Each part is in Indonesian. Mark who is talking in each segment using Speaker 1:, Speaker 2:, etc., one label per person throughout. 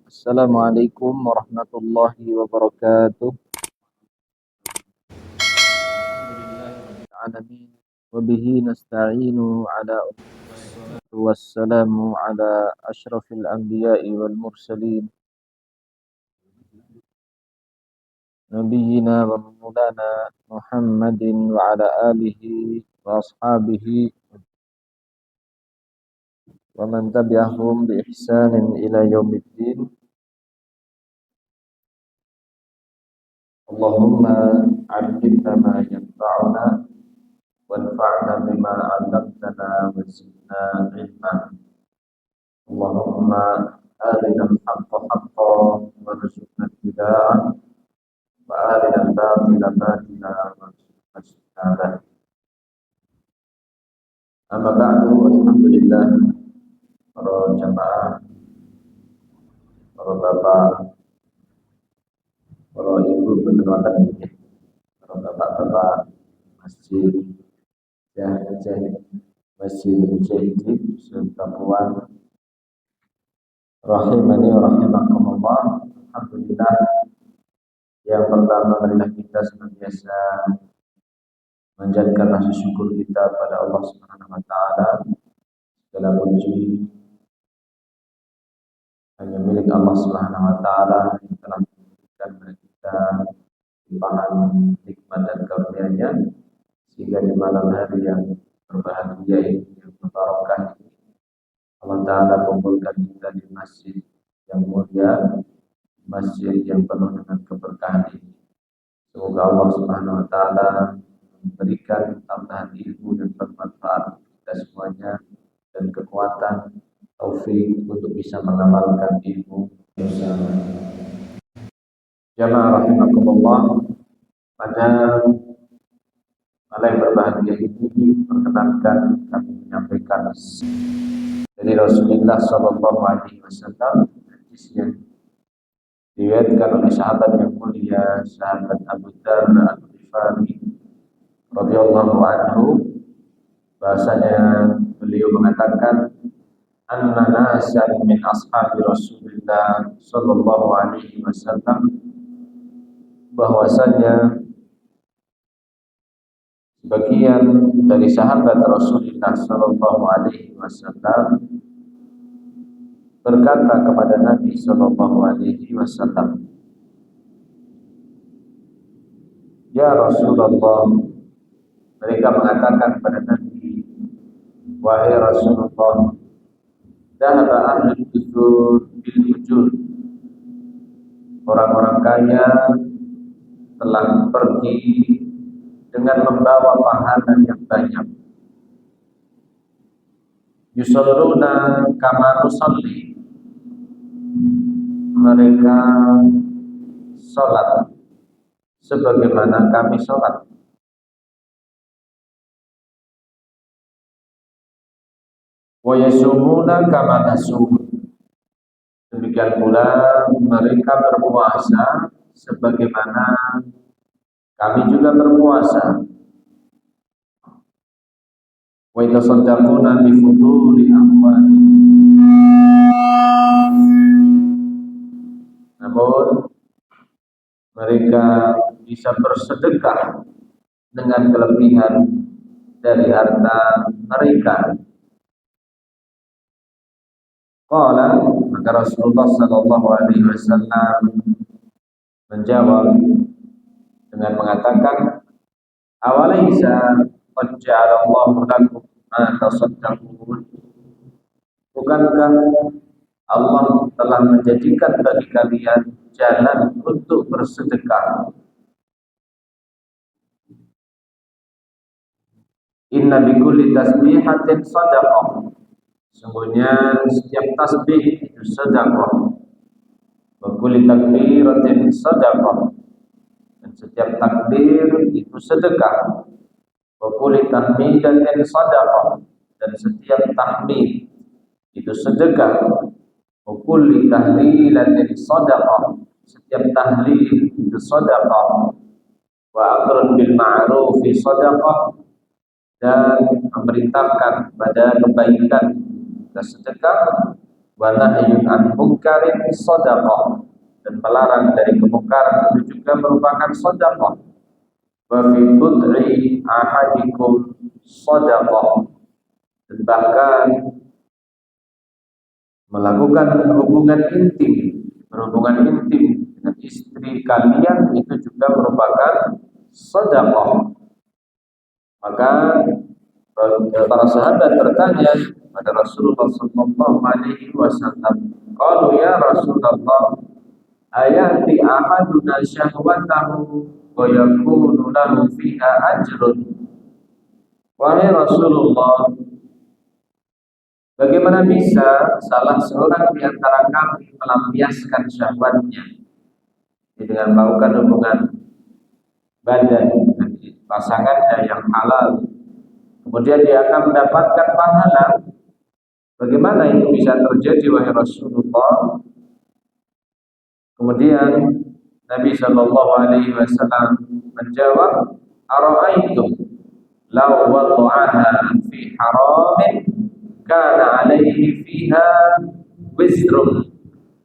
Speaker 1: Assalamualaikum warahmatullahi wabarakatuh. Alamin wa bihi nasta'inu ala wassalamu ala asyrafil anbiya'i wal mursalin nabiyyina wa maulana Muhammadin wa ala alihi wa ashabihi wa man tabi'ahum bi ihsanin ila yaumiddin. Allahumma 'allimna ma yanfa'una wanfa'na bima 'allamtana wa zidna 'ilma. Allahumma arina al-haqqa haqqan warzuqna ittiba'ah wa arina al-batila batilan warzuqna ijtinabah. Amma ba'du, alhamdulillah, para jamaah, para bapak, para ibu berterima kasih, para bapak-bapak masjid Masjid Mujahidin Sultan rahimani wa rahimakumullah. Alhamdulillah, yang pertama marilah kita senantiasa menjadikan rasa syukur kita pada Allah Subhanahu wa taala. Segala puji hanya milik Allah Subhanahu wa taala yang telah memberikan kepada kita limpahan nikmat dan karunia-Nya, sehingga di malam hari yang berbahagia ini, yang berbarokah ini, Allah Ta'ala kumpulkan kita di masjid yang mulia, masjid yang penuh dengan keberkahan ini. Semoga Allah Subhanahu wa Ta'ala memberikan tambahan ilmu yang bermanfaat kita semuanya, dan kekuatan taufik untuk bisa mengamalkan ilmu bersama. Jamaah rahimakumullah, pada malam yang berbahagia ini perkenankan kami menyampaikan dari Rasulullah Sallallahu Alaihi Wasallam, hadisnya diriwayatkan oleh sahabat yang mulia, sahabat Abu Dzar Al-Ghifari radhiyallahu anhu, bahasanya beliau mengatakan, anna nasan min ashabi Rasulullah Sallallahu Alaihi Wasallam, bahwasanya bagian dari sahabat Rasulullah Sallallahu Alaihi Wasallam berkata kepada Nabi Sallallahu Alaihi Wasallam, ya Rasulullah, mereka mengatakan kepada Nabi, wahai Rasulullah, dhahaba ahlul dusur bil ujur, orang-orang kaya telah pergi dengan membawa pahala yang banyak. Yusalluna kama nusalli, mereka sholat sebagaimana kami sholat. Wa yasumuna kama nasum, demikian pula mereka berpuasa sebagaimana kami juga berpuasa. Wa yatasaddaquna bi fuduli amwalihim, namun mereka bisa bersedekah dengan kelebihan dari harta mereka. Qala, maka Rasulullah Sallallahu Alaihi Wasallam menjawab dengan mengatakan, awalaisa qad ja'alallahu lakum ma tasaddaqun, bukankah Allah telah menjadikan bagi kalian jalan untuk bersedekah? Inna bikulli tasbihatin sadaqah, sesungguhnya setiap tasbih itu sedekah. Wa kulli takbiratin sadaqah, dan setiap takbir itu sedekah. Wa kulli tahmidatin sadaqah, dan setiap tahmid itu sedekah. Wa kulli tahlilatin sadaqah, setiap tahlil itu sedekah. Wa amrun bil ma'rufi sadaqah, dan memerintahkan pada kebaikan dan sedekah. wa nahyun an munkarin shadaqah, dan melarang dari kemungkaran itu juga merupakan sedekah. Wa fi bud'i ahadikum sedekah, dan bahkan melakukan berhubungan intim dengan istri kalian itu juga merupakan sedekah. Maka para sahabat bertanya pada Rasulullah sallallahu alaihi wasallam, qalu ya Rasulullah, ayati ahaduna syahwatahu wa yakunu lahu fiha ajrun. Wahai Rasulullah, bagaimana bisa salah seorang di antara kami melampiaskan syahwatnya dengan melakukan hubungan badan dengan pasangannya yang halal, kemudian dia akan mendapatkan pahala? Bagaimana itu bisa terjadi wahai Rasulullah? Kemudian Nabi Shallallahu Alaihi Wasallam menjawab, Ara'aitum law wada'aha fi haramin kana alaihi fiha wizrun,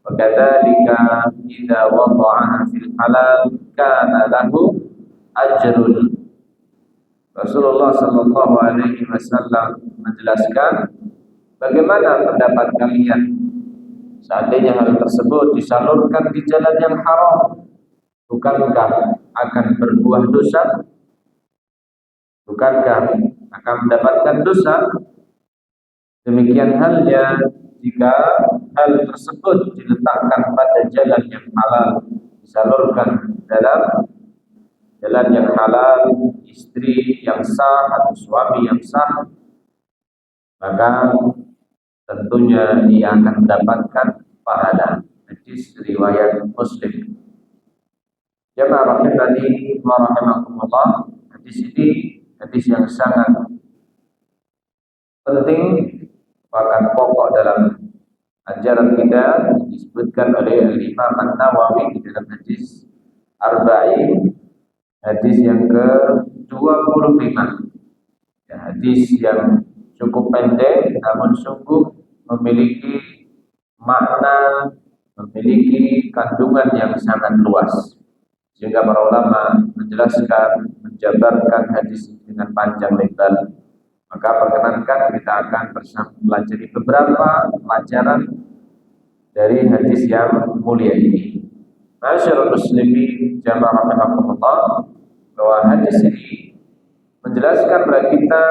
Speaker 1: wa kadzalika idza wada'aha fil halal kana lahu ajrun. Rasulullah Shallallahu Alaihi Wasallam menjelaskan, bagaimana pendapat kalian seandainya hal tersebut disalurkan di jalan yang haram, bukankah akan berbuah dosa? Bukankah akan mendapatkan dosa? Demikian halnya jika hal tersebut diletakkan pada jalan yang halal, disalurkan dalam jalan yang halal, istri yang sah atau suami yang sah, maka tentunya dia akan mendapatkan pahala. Hadis riwayat Muslim. Jamaah rahimani wa rahimakumullah, hadis ini hadis yang sangat penting, bahkan pokok dalam ajaran kita, disebutkan oleh Imam An-Nawawi di dalam hadis Arba'in, hadis yang ke-25. Ya, hadis yang cukup pendek namun sungguh memiliki makna, memiliki kandungan yang sangat luas, sehingga para ulama menjelaskan, menjabarkan hadis dengan panjang lebar. Maka perkenankan kita akan bersama pelajari beberapa pelajaran dari hadis yang mulia ini. Masyarul muslimin jamaah rahimakumullah, bahwa hadis ini menjelaskan kepada kita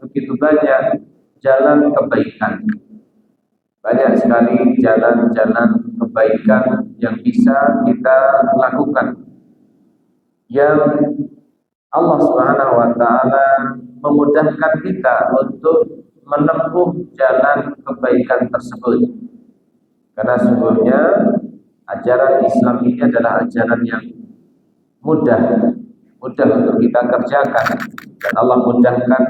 Speaker 1: begitu banyak jalan kebaikan. Banyak sekali jalan-jalan kebaikan yang bisa kita lakukan, yang Allah Subhanahu wa taala memudahkan kita untuk menempuh jalan kebaikan tersebut. Karena sesungguhnya ajaran Islam ini adalah ajaran yang mudah untuk kita kerjakan, dan Allah mudahkan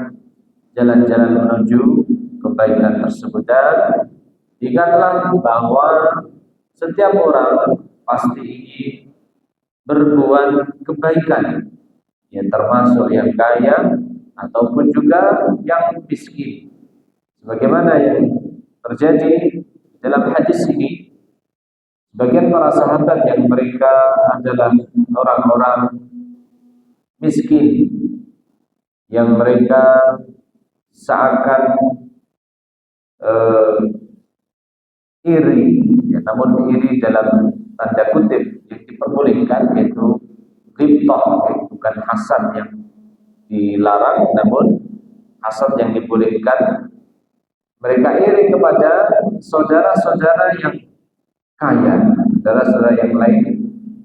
Speaker 1: jalan-jalan menuju kebaikan tersebut. Dan ingatlah bahwa setiap orang pasti ingin berbuat kebaikan, ya termasuk yang kaya ataupun juga yang miskin. Sebagaimana yang terjadi dalam hadis ini, sebagian para sahabat yang mereka adalah orang-orang miskin, yang mereka seakan iri, ya, namun iri dalam tanda kutip yang diperbolehkan, yaitu ghibthah, bukan hasad yang dilarang, namun hasad yang dibolehkan. Mereka iri kepada saudara-saudara yang kaya, saudara-saudara yang lain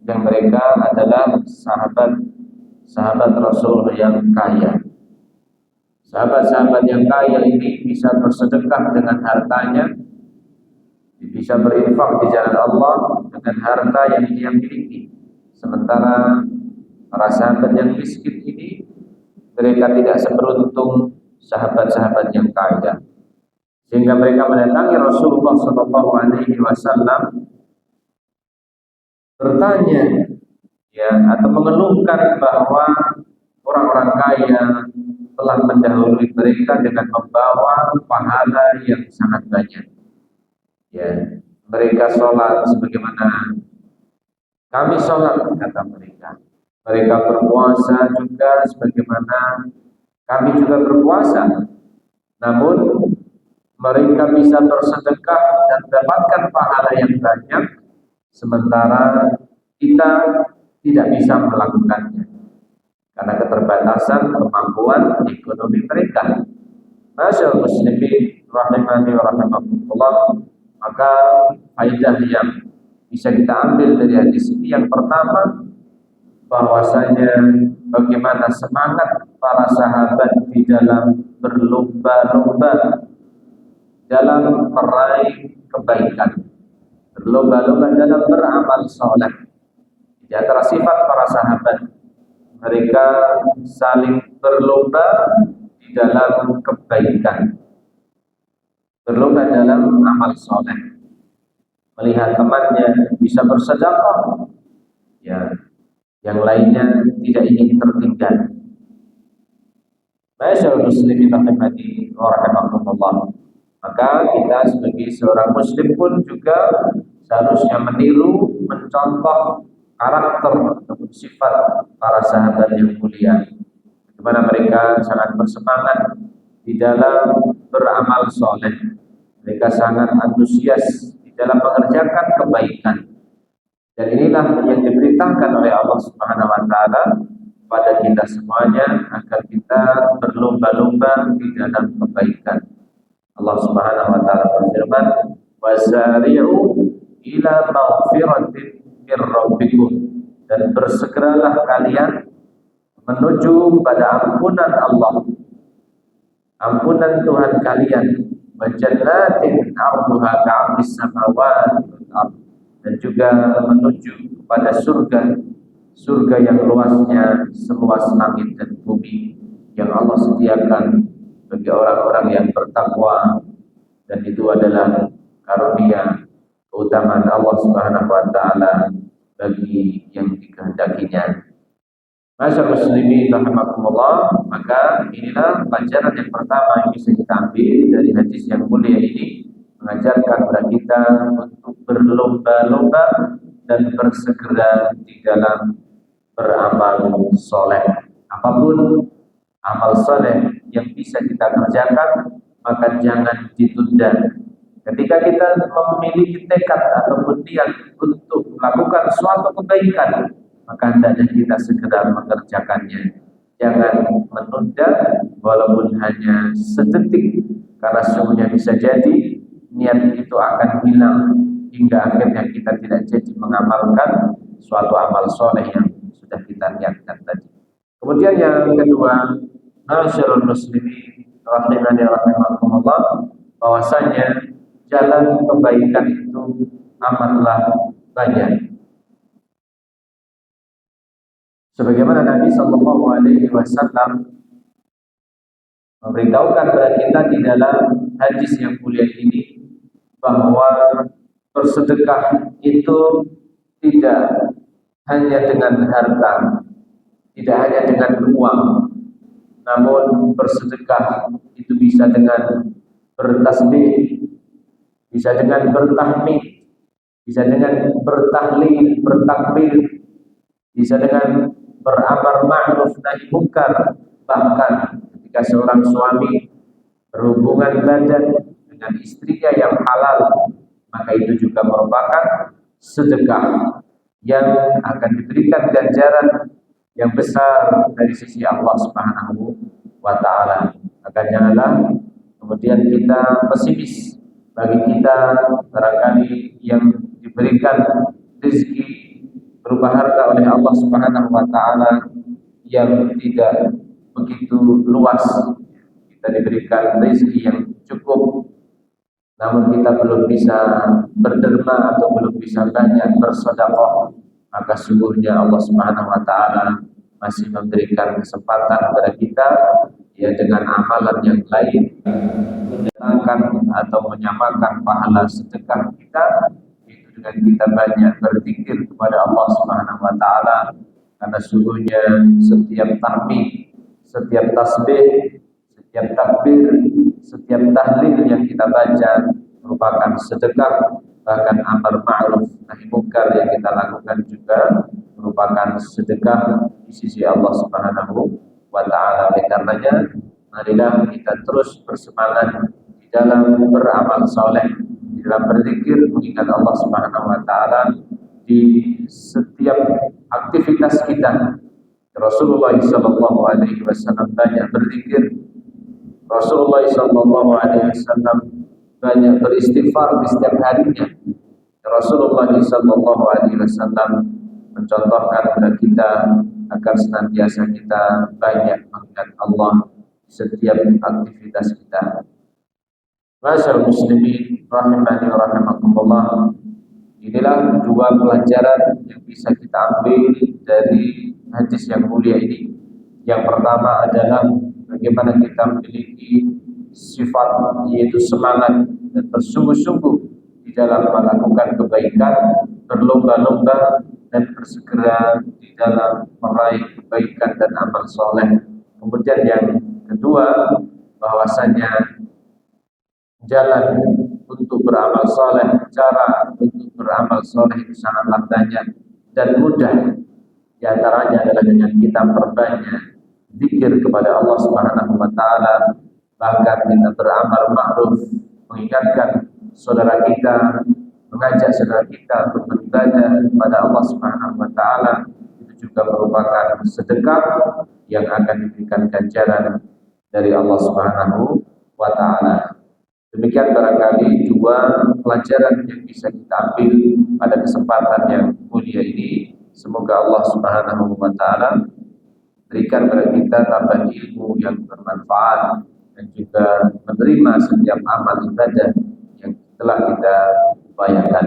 Speaker 1: yang mereka adalah sahabat Rasul yang kaya. Sahabat-sahabat yang kaya ini bisa bersedekah dengan hartanya, bisa berinfak di jalan Allah dengan harta yang dia miliki. Sementara para sahabat yang miskin ini, mereka tidak seberuntung sahabat-sahabat yang kaya, sehingga mereka mendatangi Rasulullah Shallallahu Alaihi Wasallam bertanya, ya, atau mengeluhkan bahwa orang-orang kaya telah mendahului mereka dengan membawa pahala yang sangat banyak. Ya, mereka sholat sebagaimana kami sholat, kata mereka. Mereka berpuasa juga sebagaimana kami juga berpuasa. Namun mereka bisa bersedekah dan mendapatkan pahala yang banyak, sementara kita tidak bisa melakukannya karena keterbatasan kemampuan ekonomi mereka. Masyaallah muslimin rahimani wa rahimakumullah. Maka faedah yang bisa kita ambil dari hadis ini yang pertama, bahwasanya bagaimana semangat para sahabat di dalam berlomba-lomba dalam meraih kebaikan, berlomba-lomba dalam beramal soleh. Di antara sifat para sahabat, mereka saling berlomba di dalam kebaikan, berlomba dalam amal soleh. Melihat temannya bisa bersedekah, ya, yang lainnya tidak ingin tertinggal. Masyaallah muslimin rahimani wa rahimakumullah. Maka kita sebagai seorang muslim pun juga seharusnya meniru, mencontoh karakter ataupun sifat para sahabat yang mulia. Bagaimana mereka sangat bersemangat di dalam beramal soleh. Mereka sangat antusias di dalam mengerjakan kebaikan. Dan inilah yang diperintahkan oleh Allah Subhanahu wa taala pada kita semuanya, agar kita berlomba-lomba di dalam kebaikan. Allah Subhanahu wa taala berfirman, "Wasari'u ila maghfiratin mir rabbikum." Dan bersegeralah kalian menuju pada ampunan Allah, ampunan Tuhan kalian, wa jannatin 'arduha ka'ardis samawati wal ardh, dan juga menuju kepada surga, surga yang luasnya seluas langit dan bumi, yang Allah sediakan bagi orang-orang yang bertakwa, dan itu adalah karunia keutamaan Allah Subhanahu wa taala bagi yang dikehendakinya. Masyaallah muslimin rahimakumullah. Maka inilah pelajaran yang pertama yang bisa kita ambil dari hadis yang mulia ini, mengajarkan kepada kita untuk berlomba-lomba dan bersegera di dalam beramal soleh. Apapun amal soleh yang bisa kita kerjakan, maka jangan ditunda. Ketika kita memiliki tekad ataupun niat untuk melakukan suatu kebaikan, maka hendaknya kita segera mengerjakannya. Jangan menunda walaupun hanya sedetik, karena sesungguhnya bisa jadi niat itu akan hilang hingga akhirnya kita tidak jadi mengamalkan suatu amal soleh yang sudah kita niatkan tadi. Kemudian yang kedua, masyaallah muslimin rahimani rahimakumullah, bahwasanya jalan kebaikan itu amatlah banyak. Sebagaimana Nabi Shallallahu Alaihi Wasallam memberitahukan kepada kita di dalam hadis yang mulia ini, bahwa bersedekah itu tidak hanya dengan harta, tidak hanya dengan uang, namun bersedekah itu bisa dengan bertasbih, bisa dengan bertahmid, bisa dengan bertahlil, bertakbir, bisa dengan beramar ma'ruf nahi munkar. Bahkan ketika seorang suami berhubungan badan dengan istrinya yang halal, maka itu juga merupakan sedekah yang akan diberikan ganjaran yang besar dari sisi Allah Subhanahu wa taala. Maka janganlah kemudian kita pesimis. Bagi kita barangkali yang diberikan rezeki berupa harta oleh Allah Subhanahu wa taala yang tidak begitu luas, kita diberikan rezeki yang cukup, namun kita belum bisa berderma atau belum bisa banyak bersedekah, maka sungguhnya Allah Subhanahu wa taala masih memberikan kesempatan kepada kita, ya, dengan amalan yang lain mendatangkan atau menyamakan pahala sedekah kita, dengan kita banyak berzikir kepada Allah Subhanahu wa taala. Karena sungguhnya setiap tahmid, setiap tasbih, setiap takbir, setiap tahlil yang kita baca merupakan sedekah, bahkan amar ma'ruf nahi munkar yang kita lakukan juga merupakan sedekah di sisi Allah Subhanahu wa taala. Oleh karenanya, marilah kita terus bersemangat di dalam beramal soleh, di dalam berzikir mengingat Allah Subhanahu wa taala di setiap aktivitas kita. Rasulullah sallallahu alaihi wasallam banyak berzikir. Rasulullah sallallahu alaihi wasallam banyak beristighfar di setiap harinya. Rasulullah sallallahu alaihi wasallam mencontohkan kepada kita agar senantiasa kita banyak mengingat Allah di setiap aktivitas kita. Masyaallah muslimin rahimani wa rahimakumullah. Inilah dua pelajaran yang bisa kita ambil dari hadis yang mulia ini. Yang pertama adalah bagaimana kita memiliki sifat yaitu semangat dan bersungguh-sungguh di dalam melakukan kebaikan, berlomba-lomba dan bersegera di dalam meraih kebaikan dan amal soleh. Kemudian yang kedua, bahwasanya jalan untuk beramal soleh, cara untuk beramal soleh itu sangatlah banyak dan mudah. Di antaranya adalah dengan kita perbanyak zikir kepada Allah Subhanahu wa taala, bahkan kita beramal ma'ruf, mengingatkan saudara kita, mengajak saudara kita untuk beribadah kepada Allah Subhanahu wa taala, itu juga merupakan sedekah yang akan diberikan ganjaran dari Allah Subhanahu wa taala. Demikian barangkali dua pelajaran yang bisa kita ambil pada kesempatan yang mulia ini. Semoga Allah Subhanahu wa taala berikan kepada kita tambahan ilmu yang bermanfaat dan juga menerima setiap amal ibadah yang telah kita upayakan.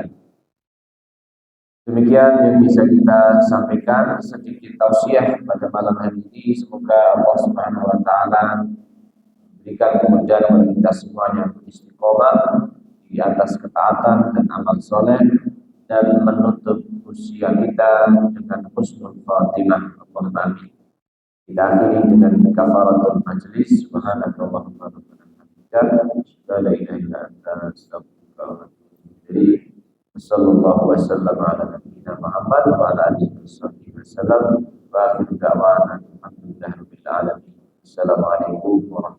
Speaker 1: Demikian yang bisa kita sampaikan, sedikit tausiah pada malam hari ini. Semoga Allah Subhanahu wa taala berikan kemudahan kepada kita semuanya untuk istiqomah di atas ketaatan dan amal soleh dan menutup usia kita dengan husnul khatimah. Allahumma amin. Kita akhiri dengan kafaratul majlis. Subhanakallahumma wa bihamdika, la ilaha illa anta, astaghfiruka wa atubu ilaik. Sallallahu wasallam ala nabiyyina Muhammad wa ala alihi wasallam. Wa akhiru da'wana alhamdulillahirabbil alamin. Assalamualaikum warahmatullahi wabarakatuh.